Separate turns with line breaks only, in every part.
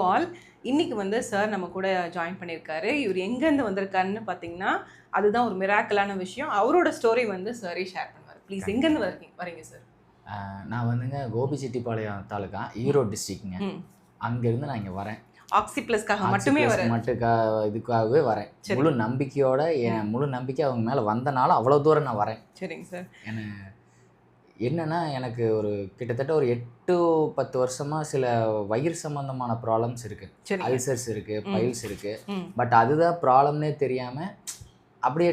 All இன்னைக்கு வந்து sir நம்ம கூட ஜாயின் பண்ணியிருக்காரு. இவர் எங்கேருந்து வந்திருக்காருன்னு பார்த்தீங்கன்னா, அதுதான் ஒரு மிராக்கலான விஷயம். அவரோட ஸ்டோரி வந்து சாரே ஷேர் பண்ணுவார். ப்ளீஸ் எங்கேருந்து வரீங்க சார்?
நான் வந்துங்க கோபிச்செட்டிப்பாளையம் தாலுக்கா, ஈரோடு டிஸ்ட்ரிக்ட்ங்க. அங்கேருந்து நான் இங்கே வரேன்.
ஆக்ஸி ப்ளஸ்க்காக மட்டுமே வரேன்.
இதுக்காகவே வரேன். முழு நம்பிக்கையோட என் முழு நம்பிக்கை அவங்க மேலே வந்தனால அவ்வளோ தூரம் நான் வரேன்.
சரிங்க சார்.
என்னன்னா எனக்கு ஒரு கிட்டத்தட்ட ஒரு 8-10 வருஷமாக சில வயிறு சம்மந்தமான ப்ராப்ளம்ஸ் இருக்குது. அல்சர்ஸ் இருக்குது, பைல்ஸ் இருக்குது. பட் அதுதான் ப்ராப்ளம்னே தெரியாமல் அப்படியே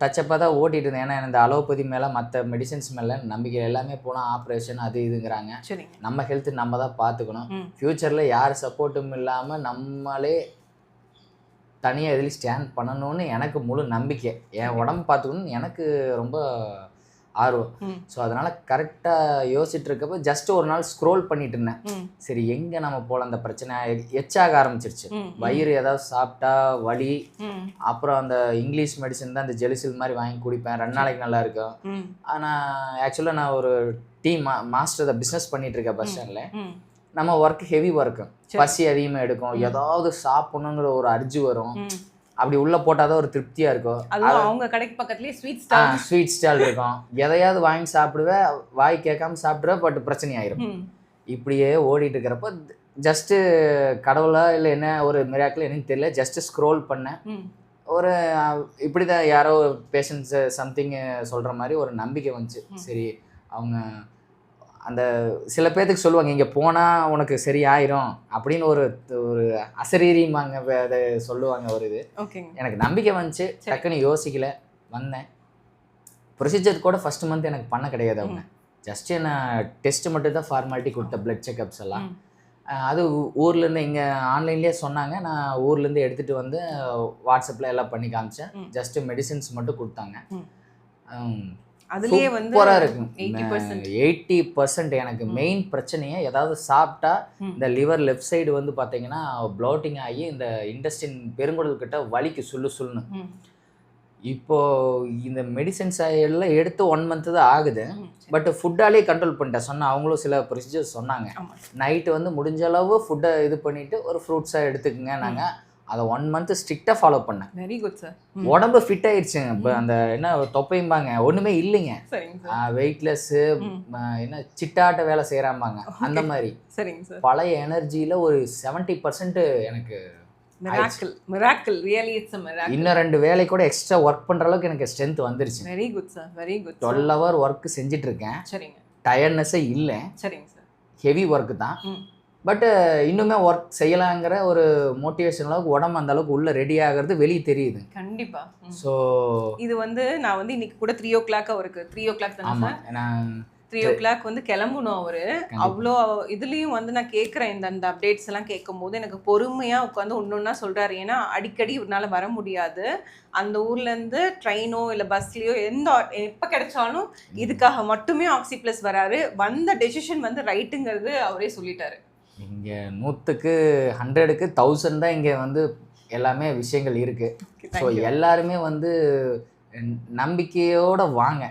டச்சப்பாக தான் ஓட்டிகிட்டு இருந்தேன். ஏன்னா இந்த அலோபதி மேலே மற்ற மெடிசன்ஸ் மேலே நம்பிக்கை எல்லாமே போனால் ஆப்ரேஷன் அது இதுங்கிறாங்க. நம்ம ஹெல்த்து நம்ம தான் பார்த்துக்கணும். ஃப்யூச்சரில் யார் சப்போர்ட்டும் இல்லாமல் நம்மளே தனியாக எதுலேயும் ஸ்டாண்ட் பண்ணணும்னு எனக்கு முழு நம்பிக்கை. என் உடம்பு பார்த்துக்கணும்னு எனக்கு ரொம்ப ஆர்வம். ஸோ அதனால் கரெக்டாக யோசிச்சுட்டு இருக்கப்போ ஜஸ்ட் ஒரு நாள் ஸ்க்ரோல் பண்ணிட்டு இருந்தேன். சரி எங்கே நம்ம போகலாம், அந்த பிரச்சனை எச்சாக ஆரம்பிச்சிருச்சு. வயிறு ஏதாவது சாப்பிட்டா வலி, அப்புறம் அந்த இங்கிலீஷ் மெடிசன் தான் இந்த ஜெலிசில் மாதிரி வாங்கி குடிப்பேன். 2 நாளைக்கு நல்லா இருக்கும். ஆனால் ஆக்சுவலாக நான் ஒரு டீம் மாஸ்டர் பிஸ்னஸ் பண்ணிட்டு இருக்கேன் பஸ் ஸ்டாண்டில். நம்ம ஒர்க் ஹெவி ஒர்க்கு, பசி அதிகமாக எடுக்கும், ஏதாவது சாப்பிடணுங்கிற ஒரு அர்ஜி வரும். அப்படி உள்ள போட்டாதான் ஒரு திருப்தியா இருக்கும்.
அவங்க கடைக்கு பக்கத்துலயே
ஸ்வீட் ஸ்டால் இருக்கும். எதையாவது வாங்கி சாப்பிடுவேன், வாய் கேட்காம சாப்பிடுவேன், பட் பிரச்சனை ஆயிரும். இப்படியே ஓடிட்டு இருக்கிறப்ப ஜஸ்ட்டு கடவுளா இல்லை என்ன ஒரு மிராக்கிள் என்னன்னு தெரியல, ஜஸ்ட் ஸ்க்ரோல் பண்ணேன். ஒரு இப்படிதான் யாரோ பேஷண்ட்ஸ் சம்திங் சொல்ற மாதிரி ஒரு நம்பிக்கை வந்துச்சு. சரி அவங்க அந்த சில பேர்த்துக்கு சொல்லுவாங்க இங்கே போனால் உனக்கு சரியாயிரும் அப்படின்னு ஒரு அசரீரிமாங்க அதை சொல்லுவாங்க. ஒரு இது எனக்கு நம்பிக்கை வந்துச்சு. டக்குன்னு யோசிக்கல, வந்தேன். ப்ரொசீஜர் கூட ஃபர்ஸ்ட் மந்த் எனக்கு பண்ண கிடையாது. அவங்க ஜஸ்ட் என்ன டெஸ்ட் மட்டும் தான் ஃபார்மாலிட்டி கொடுத்த, பிளட் செக்அப்ஸ் எல்லாம். அது ஊர்லேருந்து இங்கே ஆன்லைன்லேயே சொன்னாங்க. நான் ஊர்லேருந்து எடுத்துகிட்டு வந்து வாட்ஸ்அப்பில் எல்லாம் பண்ணி காமிச்சேன். ஜஸ்ட் மெடிசின்ஸ் மட்டும் கொடுத்தாங்க.
அதுலயே வந்து
80% எனக்கு மெயின் பிரச்சனையே ஏதாவது சாப்பிட்டா இந்த லிவர் லெஃப்ட் சைடு வந்து பார்த்தீங்கன்னா ப்ளோட்டிங் ஆகி இந்த இன்டெஸ்டின் பெருங்குடல் கிட்ட வலிக்கு சுள்ளுன்னு. இப்போ இந்த மெடிசன்ஸ் எல்லாம் எடுத்து 1 மந்த் தான் ஆகுது. பட் ஃபுட்டாலே கண்ட்ரோல் பண்ணிட்டேன். சொன்ன அவங்களும் சில ப்ரொசீஜர்ஸ் சொன்னாங்க. நைட்டு வந்து முடிஞ்ச அளவு ஃபுட்டை இது பண்ணிட்டு ஒரு ஃப்ரூட்ஸாக எடுத்துக்கங்க. நாங்கள் அதை 1 மந்த் ஸ்ட்ரிக்டாக ஃபாலோ பண்ணேன்.
Very good sir.
உடம்பு ஃபிட் ஆயிடுச்சுங்க. இப்போ அந்த என்ன தொப்பையும்பாங்க ஒன்றுமே இல்லைங்க. வெயிட்லெஸ்ஸு, என்ன சிட்டாட்ட வேலை செய்கிறாம்பாங்க அந்த மாதிரி.
சரிங்க சார்.
பழைய எனர்ஜியில் ஒரு 70% எனக்கு
miracle really it's a miracle.
இன்னும் 2 வேலை கூட எக்ஸ்ட்ரா ஒர்க் பண்ணுற அளவுக்கு எனக்கு ஸ்ட்ரென்த் வந்துருச்சு.
Very good sir, very good.
12 hour work செஞ்சுட்டு இருக்கேன்.
சரிங்க.
டயர்ட்னஸே இல்லை.
சரிங்க சார்.
ஹெவி ஒர்க்கு தான். பட்டு இன்னுமே ஒர்க் செய்யலாங்கிற ஒரு மோட்டிவேஷன் அளவுக்கு உடம்பு அந்த அளவுக்கு உள்ள ரெடி ஆகிறது வெளியே தெரியுது.
கண்டிப்பா.
ஸோ இது
வந்து நான் வந்து இன்னைக்கு கூட 3 o'clock அவருக்கு 3 o'clock தானே சார்? நான் 3 o'clock வந்து கிளம்பணும் அவரு. அவ்வளோ இதுலேயும் வந்து நான் கேட்குறேன். இந்த அப்டேட்ஸ் எல்லாம் கேட்கும் போது எனக்கு பொறுமையாக உட்காந்து ஒன்றா சொல்கிறாரு. ஏன்னா அடிக்கடி இவரால் வர முடியாது. அந்த ஊர்லேருந்து ட்ரெயினோ இல்லை பஸ்லேயோ எப்போ கிடைச்சாலும் இதுக்காக மட்டுமே ஆக்ஸி ப்ளஸ் வராரு. வந்த டெசிஷன் வந்து ரைட்டுங்கிறது அவரே சொல்லிட்டாரு.
இங்கே 100க்கு 100க்கு 1000 தான் இங்கே வந்து எல்லாமே விஷயங்கள் இருக்குது. ஸோ எல்லாருமே வந்து நம்பிக்கையோடு வாங்க,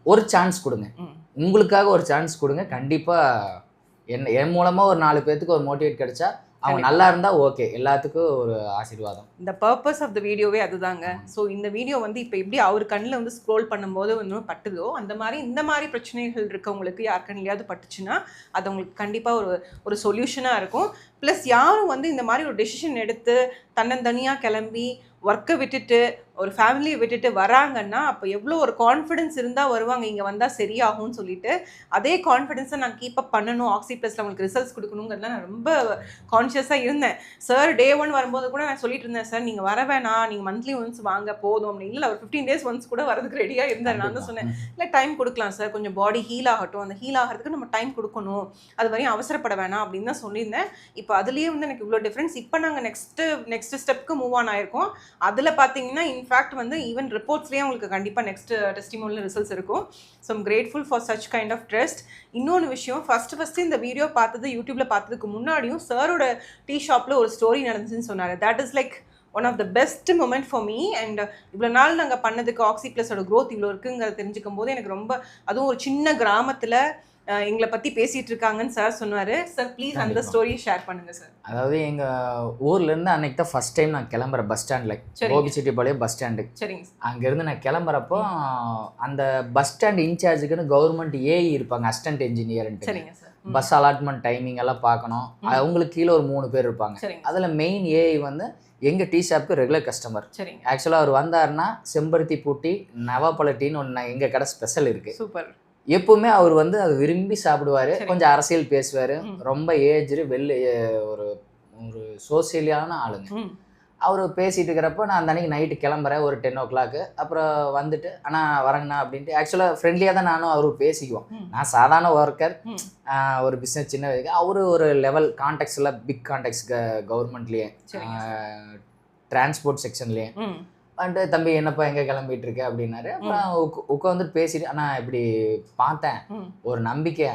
ஒரு சான்ஸ் கொடுங்க, உங்களுக்காக ஒரு சான்ஸ் கொடுங்க. கண்டிப்பாக என் மூலமாக ஒரு 4 பேர்த்துக்கு ஒரு மோட்டிவேட் கிடைச்சா அவங்க நல்லா இருந்தால் ஓகே, எல்லாத்துக்கும் ஒரு ஆசீர்வாதம்.
இந்த பர்பஸ் ஆஃப் த வீடியோவே அதுதாங்க. ஸோ இந்த வீடியோ வந்து இப்போ எப்படி அவர் கண்ணில் வந்து ஸ்க்ரோல் பண்ணும்போது இன்னும் பட்டுதோ அந்த மாதிரி இந்த மாதிரி பிரச்சனைகள் இருக்கவங்களுக்கு யார் கண்ணிலையாவது பட்டுச்சுன்னா அது அவங்களுக்கு கண்டிப்பாக ஒரு சொல்யூஷனாக இருக்கும். ப்ளஸ் யாரும் வந்து இந்த மாதிரி ஒரு டெசிஷன் எடுத்து தன்னந்தனியாக கிளம்பி ஒர்க்கை விட்டுட்டு ஒரு ஃபேமிலியை விட்டுட்டு வராங்கன்னா அப்போ எவ்வளோ ஒரு கான்ஃபிடென்ஸ் இருந்தால் வருவாங்க, இங்கே வந்தால் சரியாகும்னு சொல்லிட்டு. அதே கான்ஃபிடென்ஸை நான் கீப் அப் பண்ணணும், ஆக்ஸி ப்ளஸில் அவங்களுக்கு ரிசல்ட்ஸ் கொடுக்கணுங்கிறதுலாம் நான் ரொம்ப கான்ஷியஸாக இருந்தேன். சார் Day 1 வரும்போது கூட நான் சொல்லிட்டு இருந்தேன், சார் நீங்கள் வர வேணாம், நீங்கள் மந்த்லி ஒன்ஸ் வாங்க போதும் அப்படின்னு. இல்லை ஒரு 15 days ஒன்ஸ் கூட வரதுக்கு ரெடியாக இருந்தேன். நான் தான் சொன்னேன், இல்லை டைம் கொடுக்கலாம் சார், கொஞ்சம் பாடி ஹீல் ஆகட்டும், அந்த ஹீல் ஆகிறதுக்கு நம்ம டைம் கொடுக்கணும், அது வரையும் அவசரப்பட வேணாம் அப்படின்னு தான் சொல்லியிருந்தேன். இப்போ அதுலேயே வந்து எனக்கு இவ்வளோ டிஃப்ரென்ஸ். இப்போ நாங்கள் நெக்ஸ்ட் ஸ்டெப்க்கு மூவ் ஆன் ஆயிருக்கோம். அதில் பார்த்தீங்கன்னா இன்ஃபேக்ட் வந்து ஈவன் ரிப்போர்ட்ஸ்லேயே உங்களுக்கு கண்டிப்பாக நெக்ஸ்ட் டெஸ்டிமோனியல் ரிசல்ட்ஸ் இருக்கும். So I'm grateful for such kind of trust. இன்னொன்று விஷயம், ஃபஸ்ட்டு இந்த வீடியோ பார்த்தது யூடியூப்பில் பார்த்ததுக்கு முன்னாடியும் சாரோட டீ ஷாப்பில் ஒரு ஸ்டோரி நடந்துச்சுன்னு சொன்னார். That is like one of the best moment for me. And இவ்வளோ நாள் நாங்கள் பண்ணதுக்கு ஆக்ஸி ப்ளஸோட க்ரோத் இவ்வளோ இருக்குங்கிறத தெரிஞ்சுக்கும் போது எனக்கு ரொம்ப, அதுவும் ஒரு சின்ன கிராமத்தில் எங்களை பத்தி பேசிட்டு இருக்காங்கன்னு சார் சொன்னாரு. சார் ப்ளீஸ் அந்த ஸ்டோரியை ஷேர் பண்ணுங்க சார்.
அதாவது எங்கள் ஊர்லேருந்து அன்னைக்கு தான் ஃபஸ்ட் டைம் நான் கிளம்புறேன் பஸ் ஸ்டாண்டில், கோபிச்செட்டிப்பாளையம் பஸ் ஸ்டாண்டுக்கு.
சரிங்க.
அங்கேருந்து நான் கிளம்புறப்போ அந்த பஸ் ஸ்டாண்ட் இன்சார்ஜுக்குன்னு கவர்மெண்ட் ஏஇ இருப்பாங்க, அசிஸ்டன்ட் இன்ஜினியர்ன்ட்டு.
சரிங்க சார்.
பஸ் அலாட்மெண்ட் டைமிங் எல்லாம் பார்க்கணும். அவங்களுக்கு கீழே ஒரு 3 பேர் இருப்பாங்க. அதில் மெயின் ஏஐ வந்து எங்கள் டீ ஷாப்புக்கு ரெகுலர் கஸ்டமர். ஆக்சுவலாக அவர் வந்தாருன்னா செம்பருத்தி பூட்டி நவாப்பழ டீன்னு ஒன்று எங்கள் கடை ஸ்பெஷல் இருக்குது.
சூப்பர்.
எப்பவுமே அவர் வந்து அதை விரும்பி சாப்பிடுவார். கொஞ்சம் அரசியல் பேசுவார். ரொம்ப ஏஜ்டு ஒரு ஒரு சோசியலான ஆளுங்க. அவர் பேசிகிட்டு இருக்கிறப்ப நான் அந்த அன்றைக்கி நைட்டு கிளம்புறேன் ஒரு 10 o'clock. அப்புறம் வந்துட்டு அண்ணா வரங்கண்ணா அப்படின்ட்டு ஆக்சுவலாக ஃப்ரெண்ட்லியாக தான் நானும் அவரும் பேசிக்குவோம். நான் சாதாரண ஒர்க்கர், ஒரு பிஸ்னஸ் சின்ன வயது. அவரு ஒரு லெவல் கான்டாக்ட்ஸில் பிக் கான்டாக்ட்ஸ் கவர்மெண்ட்லேயே டிரான்ஸ்போர்ட் செக்ஷன்லேயே வந்துட்டு தம்பி என்னப்பா எங்கே கிளம்பிட்டு இருக்க அப்படின்னாரு. அப்புறம் உட்காந்துட்டு பேசிட்டு அண்ணா இப்படி பார்த்தேன் ஒரு நம்பிக்கை,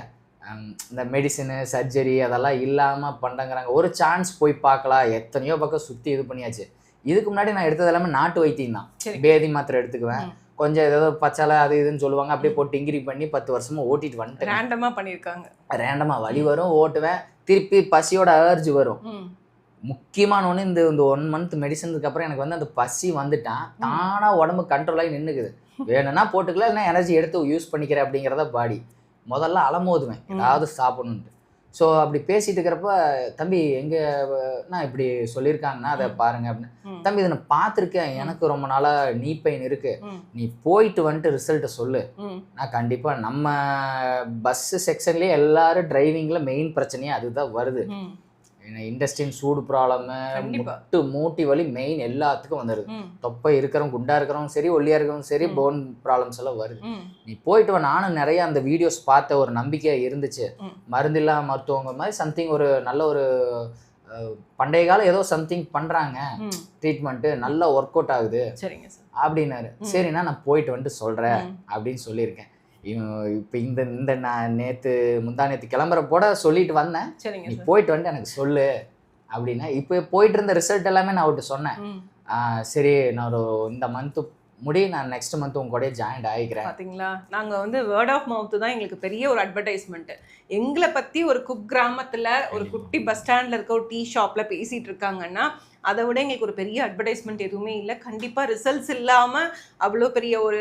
இந்த மெடிசனு சர்ஜரி அதெல்லாம் இல்லாமல் பண்ணுறாங்கிறாங்க, ஒரு சான்ஸ் போய் பார்க்கலாம். எத்தனையோ பக்கம் சுற்றி இது பண்ணியாச்சு. இதுக்கு முன்னாடி நான் எடுத்தது எல்லாமே நாட்டு வைத்தியம் தான். பேதி மாத்திரை எடுத்துக்குவேன், கொஞ்சம் ஏதோ பச்சாலை அது இதுன்னு சொல்லுவாங்க, அப்படியே போட்டு இங்கிரி பண்ணி 10 வருஷமா ஓட்டிட்டு வந்துட்டேன்.
ரேண்டமாக பண்ணியிருக்காங்க.
ரேண்டமாக வலி வரும், ஓட்டுவேன், திருப்பி பசியோட அலர்ஜி வரும். முக்கியமான ஒன்று இந்த 1 month மெடிசனுக்கு அப்புறம் எனக்கு வந்து அந்த பசி வந்துட்டான், தானாக உடம்பு கண்ட்ரோல் ஆகி நின்றுக்குது. வேணும்னா போட்டுக்கலாம், இல்லைன்னா எனர்ஜி எடுத்து யூஸ் பண்ணிக்கிறேன் அப்படிங்கிறத பாடி. முதல்ல அலமோதுவேன் ஏதாவது சாப்பிடணுன்ட்டு. ஸோ அப்படி பேசிட்டு இருக்கிறப்ப தம்பி எங்கே நான் இப்படி சொல்லியிருக்காங்கன்னா அதை பாருங்க அப்படின்னு. தம்பி இதை நான் பார்த்துருக்கேன், எனக்கு ரொம்ப நாளாக நீ பெயின் இருக்கு, நீ போயிட்டு வந்துட்டு ரிசல்ட்டை சொல்லு. நான் கண்டிப்பாக நம்ம பஸ்ஸு செக்ஷன்லேயே எல்லாரும் டிரைவிங்கில் மெயின் பிரச்சனையே அதுதான் வருது. இண்டஸ்ட்ரின் சூடு ப்ராப்ளமு, முட்டு மூட்டி வலி மெயின் எல்லாத்துக்கும் வந்துடுது. தொப்பை இருக்கிறவங்க, குண்டா இருக்கிறவங்க சரி, ஒல்லியா இருக்கிறவங்க சரி, போன் ப்ராப்ளம்ஸ் எல்லாம் வருது. நீ போயிட்டு வா. நானும் நிறைய அந்த வீடியோஸ் பார்த்த ஒரு நம்பிக்கை இருந்துச்சு. மருந்தில்லா மருத்துவங்க மாதிரி சம்திங் ஒரு நல்ல ஒரு பண்டைய காலம் ஏதோ சம்திங் பண்றாங்க, ட்ரீட்மெண்ட்டு நல்லா ஒர்க் அவுட் ஆகுது அப்படின்னாரு. சரிண்ணா நான் போயிட்டு வந்துட்டு சொல்றேன் அப்படின்னு சொல்லியிருக்கேன். இப்போ இந்த நான் முந்தா நேற்று கிளம்புறப்போட சொல்லிட்டு வந்தேன், நீ போயிட்டு வந்துட்டு எனக்கு சொல்லு அப்படின்னா. இப்போ போயிட்டு இருந்த ரிசல்ட் எல்லாமே நான் அவர்கிட்ட சொன்னேன். சரி நான் இந்த மந்த்து நான் நெக்ஸ்ட் மந்த் உங்க கூட ஜாயின் ஆகிக்கிறேன்.
பார்த்தீங்களா, நாங்கள் வந்து வேர்ட் ஆஃப் மவுத்து தான் எங்களுக்கு பெரிய ஒரு அட்வர்டைஸ்மெண்ட்டு. எங்களை பற்றி ஒரு கிராமத்தில் ஒரு குட்டி பஸ் ஸ்டாண்டில் இருக்க ஒரு டீ ஷாப்பில் பேசிகிட்டு இருக்காங்கன்னா அதை விட எங்களுக்கு ஒரு பெரிய அட்வர்டைஸ்மெண்ட் எதுவுமே இல்லை. கண்டிப்பாக ரிசல்ட்ஸ் இல்லாமல் அவ்வளோ பெரிய ஒரு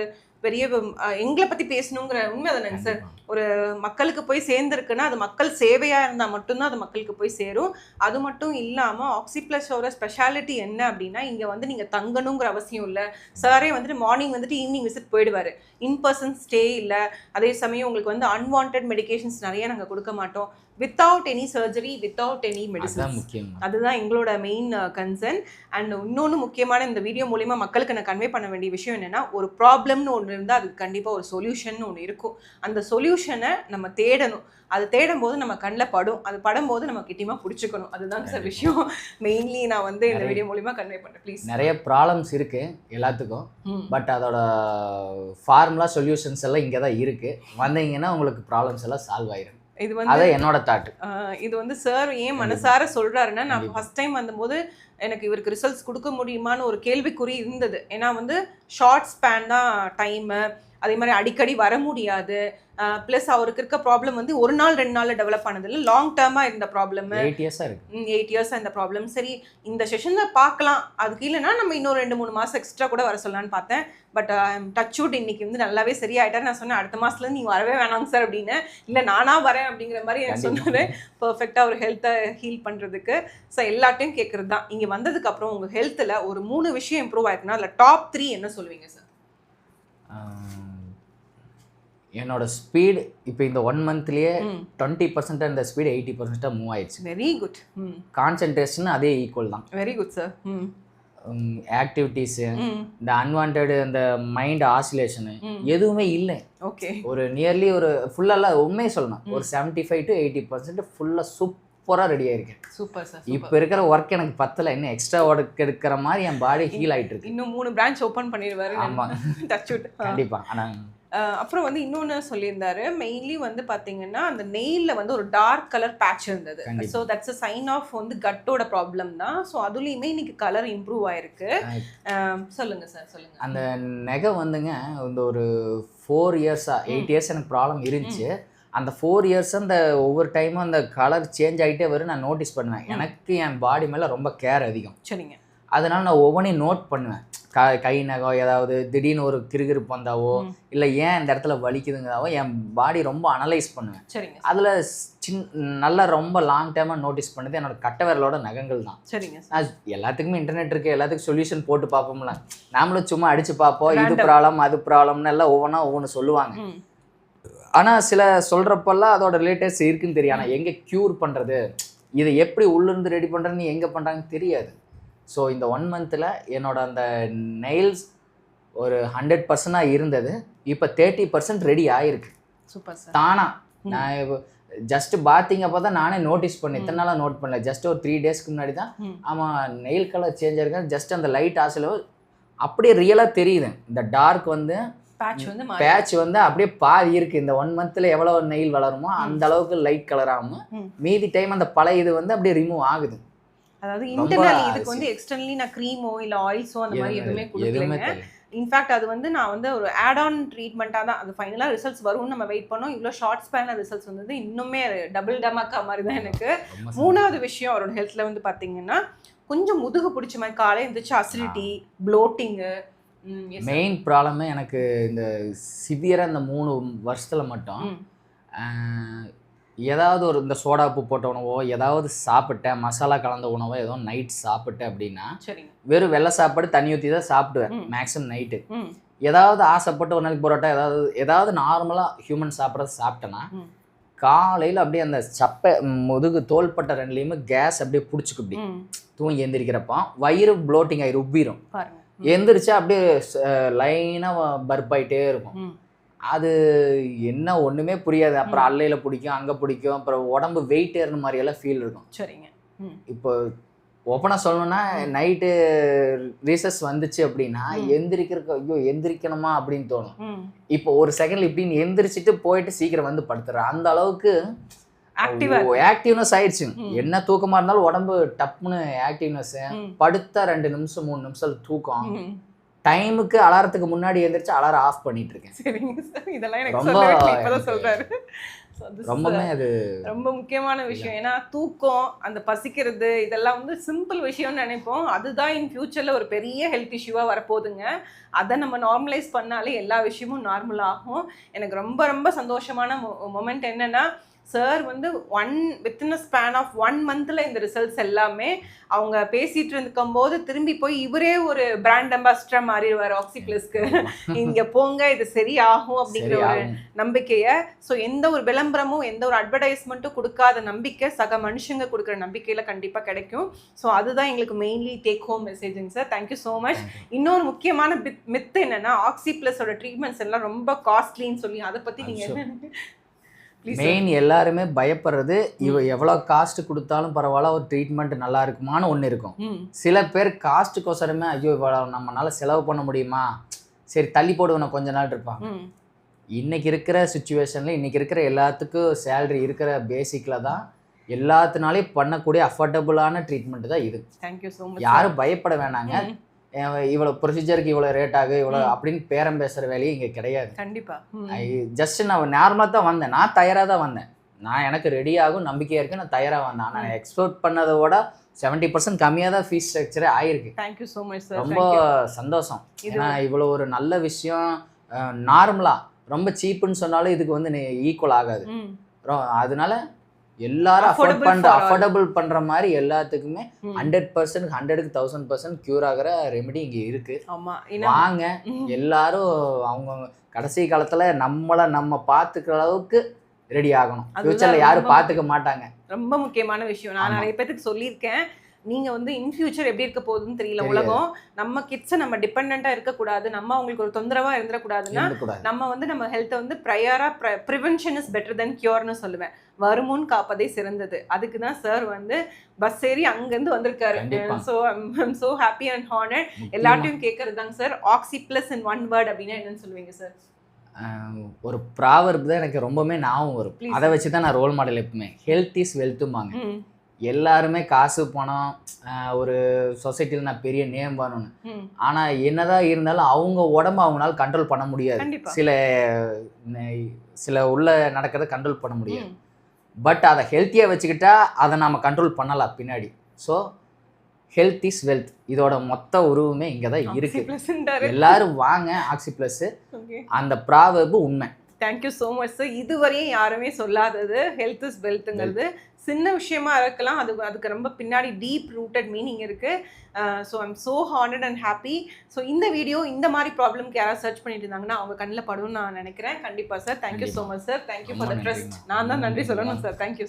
எங்களை பற்றி பேசணுங்கிற உண்மை தானேங்க சார். ஒரு மக்களுக்கு போய் சேர்ந்துருக்குன்னா அது மக்கள் சேவையாக இருந்தால் மட்டும்தான் அது மக்களுக்கு போய் சேரும். அது மட்டும் இல்லாமல் ஆக்சிப்ளஸோட ஸ்பெஷாலிட்டி என்ன அப்படின்னா, இங்கே வந்து நீங்கள் தங்கணுங்கிற அவசியம் இல்லை. சாரே வந்துட்டு மார்னிங் வந்துட்டு ஈவினிங் விசிட் போயிடுவார். இன்பர்சன் ஸ்டே இல்லை. அதே சமயம் உங்களுக்கு வந்து அன்வான்ட் மெடிகேஷன்ஸ் நிறைய நாங்கள் கொடுக்க மாட்டோம். Without any surgery, without any medicine. அதுதான் எங்களோட மெயின் கன்சர்ன். அண்ட் இன்னொன்று முக்கியமான இந்த வீடியோ மூலிமா மக்களுக்கு நான் கன்வே பண்ண வேண்டிய விஷயம் என்னென்னா, ஒரு ப்ராப்ளம்னு ஒன்று இருந்தால் அதுக்கு கண்டிப்பாக ஒரு சொல்யூஷன் ஒன்று இருக்கும். அந்த சொல்யூஷனை நம்ம தேடணும். அது தேடும் போது நம்ம கண்ணில் படும், அது படும்போது நம்ம கிட்டியமா பிடிச்சிக்கணும். அதுதான் சார் விஷயம். மெயின்லி நான் வந்து இந்த வீடியோ மூலிமா கன்வே பண்ணுறேன். ப்ளீஸ். நிறைய
ப்ராப்ளம்ஸ் இருக்குது எல்லாத்துக்கும், பட் அதோட ஃபார்முலா சொல்யூஷன்ஸ் எல்லாம் இங்கே தான் இருக்குது. வந்தீங்கன்னா உங்களுக்கு ப்ராப்ளம்ஸ் எல்லாம் சால்வ் ஆயிடும். இது வந்து என்னோட தாட்.
இது வந்து சார் ஏன் மனசார சொல்றாருன்னா, நான் ஃபர்ஸ்ட் டைம் வந்தபோது எனக்கு இவருக்கு ரிசல்ட்ஸ் கொடுக்க முடியுமான்னு ஒரு கேள்விக்குறி இருந்தது. ஏன்னா வந்து ஷார்ட் ஸ்பேன் தான் டைமு, அதே மாதிரி அடிக்கடி வர முடியாது. ப்ளஸ் அவருக்கு இருக்க ப்ராப்ளம் வந்து ஒரு நாள் 2 நாளில் டெவலப் ஆனதில்லை, லாங் டேர்மாக இருந்த ப்ராப்ளம்.
8
இயர்ஸாக இந்த ப்ராப்ளம். சரி இந்த செஷனில் பார்க்கலாம், அதுக்கு இல்லைன்னா நம்ம இன்னும் 2-3 மாதம் எக்ஸ்ட்ரா கூட வர சொல்லலான்னு பார்த்தேன். பட் டச் வுட் இன்னைக்கு வந்து நல்லாவே சரியாயிட்டார். நான் சொன்னேன் அடுத்த மாதத்துலேருந்து நீங்கள் வரவே வேணாங்க சார் அப்படின்னு. இல்லை நானாக வரேன் அப்படிங்கிற மாதிரி எனக்கு சொன்னார். பர்ஃபெக்டாக ஒரு ஹெல்த்தை ஹீல் பண்ணுறதுக்கு. ஸோ எல்லாத்தையும் கேட்குறது தான். இங்கே வந்ததுக்கப்புறம் உங்கள் ஹெல்த்தில் ஒரு 3 விஷயம் இம்ப்ரூவ் ஆயிருக்குன்னா அதில் டாப் 3 என்ன சொல்லுவீங்க சார்?
என்னோட ஸ்பீடு இப்போ இந்த 1 monthலேயே 20% அந்த ஸ்பீடு 80% மூவ் ஆயிடுச்சு.
Very good.
கான்சென்ட்ரேஷன் அதே ஈக்குவல் தான்.
Very good sir.
ஆக்டிவிட்டீஸு, இந்த அன்வான்ட் இந்த மைண்ட் ஆசிலேஷனு எதுவுமே இல்லை.
ஓகே. ஒரு
நியர்லி ஒரு ஃபுல்லாக உண்மையை சொல்லணும், ஒரு 75 to 80% ஃபுல்லாக சூப்பராக ரெடி ஆயிருக்கேன்.
Super sir.
இப்போ இருக்கிற ஒர்க் எனக்கு பத்தலை, இன்னும் எக்ஸ்ட்ரா ஒர்க் எடுக்கிற மாதிரி என் பாடி ஹீல் ஆகிட்டு இருக்கு.
இன்னும் 3 பிரான்ச் ஓப்பன் பண்ணிடுவாரு.
ஆமாம்,
டச் வுட்.
கண்டிப்பாக. ஆனால்
அப்புறம் வந்து இன்னொன்று சொல்லியிருந்தாரு, மெயின்லி வந்து பார்த்தீங்கன்னா அந்த நெயிலில் வந்து ஒரு டார்க் கலர் பேட்ச் இருந்தது. So that's a sign of வந்து கட்டோட ப்ராப்ளம் தான். ஸோ அதுலேயுமே இன்னைக்கு கலர் இம்ப்ரூவ் ஆயிருக்கு. சொல்லுங்க சார், சொல்லுங்க.
அந்த நெகை வந்துங்க இந்த ஒரு 4 years 8 years எனக்கு ப்ராப்ளம் இருந்துச்சு. அந்த 4 இயர்ஸ் அந்த ஒவ்வொரு டைமும் அந்த கலர் சேஞ்ச் ஆகிட்டே வரும், நான் நோட்டீஸ் பண்ணுவேன். எனக்கு என் பாடி மேலே ரொம்ப கேர் அதிகம்.
சரிங்க.
அதனால நான் ஒவ்வொன்றையும் நோட் பண்ணுவேன். கை நகம் ஏதாவது திடீர்னு ஒரு கிறுகிறுப்பு வந்தாவோ இல்லை ஏன் இந்த இடத்துல வலிக்குதுங்கிறதாவோ என் பாடி ரொம்ப அனலைஸ் பண்ணுவேன்.
சரிங்க.
அதில் நல்லா ரொம்ப லாங் டைமாக நோட்டீஸ் பண்ணது என்னோட கட்டை விரலோட நகங்கள் தான்.
சரிங்க.
நான் எல்லாத்துக்குமே இன்டர்நெட் இருக்குது, எல்லாத்துக்கும் சொல்யூஷன் போட்டு பார்ப்போம்ல, நாமளும் சும்மா அடித்து பார்ப்போம், இது ப்ராப்ளம் அது ப்ராப்ளம்னு எல்லாம் ஒவ்வொன்று சொல்லுவாங்க. ஆனால் சில சொல்கிறப்பெல்லாம் அதோட ரிலேட்டட்ஸ் இருக்குன்னு தெரியும். ஆனால் எங்கே க்யூர் பண்ணுறது, இதை எப்படி உள்ளிருந்து ரெடி பண்ணுறதுன்னு எங்கே பண்ணுறாங்கன்னு தெரியாது. ஸோ இந்த 1 மந்தில் என்னோட அந்த நெயில்ஸ் ஒரு 100% இருந்தது, இப்போ 30% ரெடி ஆகிருக்கு.
Super sir.
தானா நான் இப்போ ஜஸ்ட் பாத்திங் அப்போ தான் நானே நோட்டீஸ் பண்ணேன். இத்தனை நாளாக நோட் பண்ணல, ஜஸ்ட் ஒரு 3 டேஸ்க்கு முன்னாடி தான் ஆமாம் நெயில் கலர் சேஞ்ச் ஆகிருக்கு. ஜஸ்ட் அந்த லைட் ஆசில் அப்படியே ரியலாக தெரியுது. இந்த டார்க் வந்து பேட்ச் வந்து அப்படியே பாதி இருக்குது. இந்த 1 மந்தில் எவ்வளோ நெயில் வளருமோ அந்த அளவுக்கு லைட் கலர் ஆகும். மீதி டைம் அந்த பழைய இது வந்து அப்படியே ரிமூவ் ஆகுது.
அதாவது இன்டர்னலி இதுக்கு வந்து எக்ஸ்டர்னலி நான் க்ரீமோ இல்லை ஆயில்ஸோ அந்த மாதிரி எதுவுமே கொடுக்கலைங்க. இன்ஃபேக்ட் அது வந்து நான் வந்து ஒரு ஆட் ஆன் ட்ரீட்மெண்ட்டாக தான், அது ஃபைனலாக ரிசல்ட்ஸ் வரும்னு நம்ம வெயிட் பண்ணோம். இவ்வளோ ஷார்ட் ஸ்பேனில் ரிசல்ட்ஸ் வந்தது இன்னுமே டபுள் டமாக்கா மாதிரி தான் எனக்கு. 3வது விஷயம் அவரோட ஹெல்த்தில் வந்து பார்த்தீங்கன்னா கொஞ்சம் முதுகு பிடிச்ச மாதிரி காலை இருந்துச்சு, அசிடிட்டி, ப்ளோட்டிங்கு.
மெயின் ப்ராப்ளமே எனக்கு இந்த சிவியராக இந்த 3 வருஷத்தில் மட்டும் ஏதாவது ஒரு இந்த சோடா உப்பு போட்ட உணவோ ஏதாவது சாப்பிட்டேன், மசாலா கலந்த உணவோ ஏதோ நைட் சாப்பிட்டேன் அப்படின்னா வெறும் வெள்ளை சாப்பாடு தண்ணி ஊற்றி தான் சாப்பிடுவேன் மேக்ஸிமம் நைட்டு. ஏதாவது ஆசைப்பட்டு ஒரு நாளைக்கு பரோட்டா ஏதாவது நார்மலாக ஹியூமன் சாப்பிட்றது சாப்பிட்டேன்னா காலையில் அப்படியே அந்த சப்பை முதுகு தோள்பட்ட 2லேயுமே கேஸ் அப்படியே பிடிச்சிக்கு இப்படி தூங்கி எந்திரிக்கிறப்போ வயிறு ப்ளோட்டிங் ஆகி உப்பிரும். எந்திரிச்சா அப்படியே லைனாக பர்பாயிட்டே இருக்கும். அது என்ன ஒன்றுமே புரியாது. அப்புறம் அல்லையில் பிடிக்கும், அங்கே பிடிக்கும், அப்புறம் உடம்பு வெயிட் ஏறுன மாதிரியெல்லாம் ஃபீல் இருக்கும்.
சரிங்க.
இப்போ ஓப்பனாக சொல்லணும்னா நைட்டு ரீசஸ் வந்துச்சு அப்படின்னா எந்திரிக்கிறதுக்கு ஐயோ எந்திரிக்கணுமா அப்படின்னு தோணும். இப்போ ஒரு செகண்ட்ல இப்படின்னு எந்திரிச்சிட்டு போயிட்டு சீக்கிரம் வந்து படுத்துறேன். அந்த அளவுக்கு ஆக்டிவ்னஸ் ஆயிடுச்சு. என்ன தூக்கமா இருந்தாலும் உடம்பு டப்புன்னு ஆக்டிவ்னஸ். படுத்தா 2 நிமிஷம் 3 நிமிஷம் தூக்கம். டைமுக்கு அலாரத்துக்கு முன்னாடி எழுந்திரிச்சு அலாரம் ஆஃப் பண்ணிட்டு இருக்கேன்.
சரிங்க சார். இதெல்லாம் எனக்கு சொல்லவே இப்பதான் சொல்றாரு.
ரொம்பவே அது
ரொம்ப முக்கியமான விஷயம். ஏன்னா தூக்கம், அந்த பசிக்கிறது இதெல்லாம் வந்து சிம்பிள் விஷயம்னு நினைப்போம். அதுதான் இன் ஃபியூச்சர்ல ஒரு பெரிய ஹெல்த் இஷ்யூவா வரப்போகுதுங்க. அதை நம்ம நார்மலைஸ் பண்ணாலே எல்லா விஷயமும் நார்மல் ஆகும். எனக்கு ரொம்ப ரொம்ப சந்தோஷமான மொமெண்ட் என்னன்னா, சார் வந்து வித்தின் அ ஸ்பேன் ஆஃப் 1 மந்த்ல இந்த ரிசல்ட்ஸ் எல்லாமே அவங்க பேசிட்டு இருக்கும் போது திரும்பி போய் இவரே ஒரு பிராண்ட் அம்பாசிடர் மாறிடுவார் ஆக்சிப்ளஸ்க்கு. இங்க போங்க, இது சரியாகும் அப்படிங்கிற ஒரு நம்பிக்கையை. ஸோ எந்த ஒரு விளம்பரமும் எந்த ஒரு அட்வர்டைஸ்மெண்ட்டும் கொடுக்காத நம்பிக்கை சக மனுஷங்க கொடுக்குற நம்பிக்கையில கண்டிப்பா கிடைக்கும். ஸோ அதுதான் எங்களுக்கு mainly take home messaging sir. Thank you so much. இன்னொரு முக்கியமான மித்து என்னன்னா, ஆக்சிப்ளஸோட ட்ரீட்மெண்ட்ஸ் எல்லாம் ரொம்ப காஸ்ட்லின்னு சொல்லி, அதை பத்தி நீங்க என்ன?
மெயின் எல்லாருமே பயப்படுறது எவ்வளோ காஸ்ட் கொடுத்தாலும் பரவாயில்ல ஒரு ட்ரீட்மெண்ட் நல்லா இருக்குமான்னு ஒன்று இருக்கும். சில பேர் காஸ்ட்டுக்கோசரமே ஐயோ இவ்வளோ நம்மளால செலவு பண்ண முடியுமா, சரி தள்ளி போடுவேன் கொஞ்ச நாள் இருப்பாங்க. இன்னைக்கு இருக்கிற சுச்சுவேஷனில் இன்னைக்கு இருக்கிற எல்லாத்துக்கும் சேலரி இருக்கிற பேசிக்கில் தான் எல்லாத்தினாலையும் பண்ணக்கூடிய அஃபோர்டபுளான ட்ரீட்மெண்ட் தான் இது.
Thank you so much.
யாரும் பயப்பட வேணாங்க. இவ்வளோ ப்ரொசீஜருக்கு இவ்வளோ ரேட் ஆகு இவ்வளோ அப்படின்னு பேரம் பேசுகிற வேலையே இங்கே கிடையாது.
கண்டிப்பாக.
ஜஸ்ட் நான் நார்மலாக தான் வந்தேன், நான் தயாராக தான் வந்தேன், நான் எனக்கு ரெடி ஆகும் நம்பிக்கையாக இருக்குது, நான் தயாராக வந்தேன். ஆனால் எக்ஸ்பெக்ட் பண்ணதை விட 70% கம்மியாக தான் ஃபீஸ் ஸ்ட்ரக்சரே ஆயிருக்கு.
Thank you so much sir.
ரொம்ப சந்தோஷம். ஏன்னா இவ்வளோ ஒரு நல்ல விஷயம் நார்மலாக ரொம்ப சீப்புன்னு சொன்னாலும் இதுக்கு வந்து ஈக்குவல் ஆகாது. அதனால எல்லாரும் அஃபோர்டபுள் பண்ற மாதிரி எல்லாத்துக்குமே 100% 100க்கு 1000% கியூர் ஆகிற ரெமெடி இங்க இருக்கு. வாங்க எல்லாரும் அவங்க கடைசி காலத்துல நம்ம பாத்துக்கிற அளவுக்கு ரெடி ஆகணும். ஃபியூச்சர்ல யாரும் பாத்துக்க மாட்டாங்க.
ரொம்ப முக்கியமான விஷயம். நான் நிறைய பேருக்கு சொல்லியிருக்கேன், நீங்க வந்து இன் ஃபியூச்சர் எப்படி இருக்க போகுதுன்னு தெரியல உலகம். நம்ம கிட்ஸை நம்ம டிபெண்டா இருக்கக்கூடாது, நம்ம அவங்களுக்கு ஒரு தொந்தரவா இருந்துடக்கூடாதுன்னா நம்ம வந்து நம்ம ஹெல்த்தை வந்து ப்ரிவென்ஷன் இஸ் பெட்டர் தென் கியூர்னு சொல்லுவேன். வருமுன் காப்பதே சிறந்தது. அதுக்கு தான் சார் வந்து பஸ் ஏறி அங்கேருந்து வந்திருக்காரு. So I'm so happy and honoured. எல்லாத்தையும் கேட்கறதுதாங்க சார். ஆக்சிப்ளஸ் இன் 1 வேர்ட் அப்படின்னா என்னன்னு சொல்லுவீங்க சார்?
ஒரு ப்ராவர்ப் தான் எனக்கு ரொம்பவே ஞாபகம் வரும். அதை வச்சு தான் நான் ரோல் மாடல் எப்பவுமே. ஹெல்த் இஸ் வெல்த்துமாங்க. எல்லாருமே காசு பணம் ஒரு சொசைட்டியில் நான் பெரிய நேம் வரணும்னு. ஆனால் என்னதான் இருந்தாலும் அவங்க உடம்பு அவங்களால கண்ட்ரோல் பண்ண முடியாது. சில உள்ள நடக்கிறத கண்ட்ரோல் பண்ண முடியாது. பட் அதை ஹெல்த்தியாக வச்சுக்கிட்டா அதை நாம் கண்ட்ரோல் பண்ணலாம் பின்னாடி. ஸோ ஹெல்த் இஸ் வெல்த், இதோட மொத்த உருவமே இங்கே தான் இருக்குது. எல்லாரும் வாங்க ஆக்சி ப்ளஸ், அந்த ப்ராவர்பு உண்மை.
Thank you so much sir. இதுவரையும் யாருமே சொல்லாதது ஹெல்த் இஸ் வெல்த்துங்கிறது சின்ன விஷயமா இருக்கலாம், அதுக்கு ரொம்ப பின்னாடி டீப் ரூட்டட் மீனிங் இருக்குது. So I'm so honoured and happy. So இந்த வீடியோ இந்த மாதிரி ப்ராப்ளம்க்கு யாராவது சர்ச் பண்ணிட்டு இருந்தாங்கன்னா அவங்க கண்ணில் படும்னு நான் நினைக்கிறேன். கண்டிப்பாக sir. Thank you so much sir. Thank you for the trust. நான் தான் நன்றி சொல்லணும் சார். தேங்க்யூ.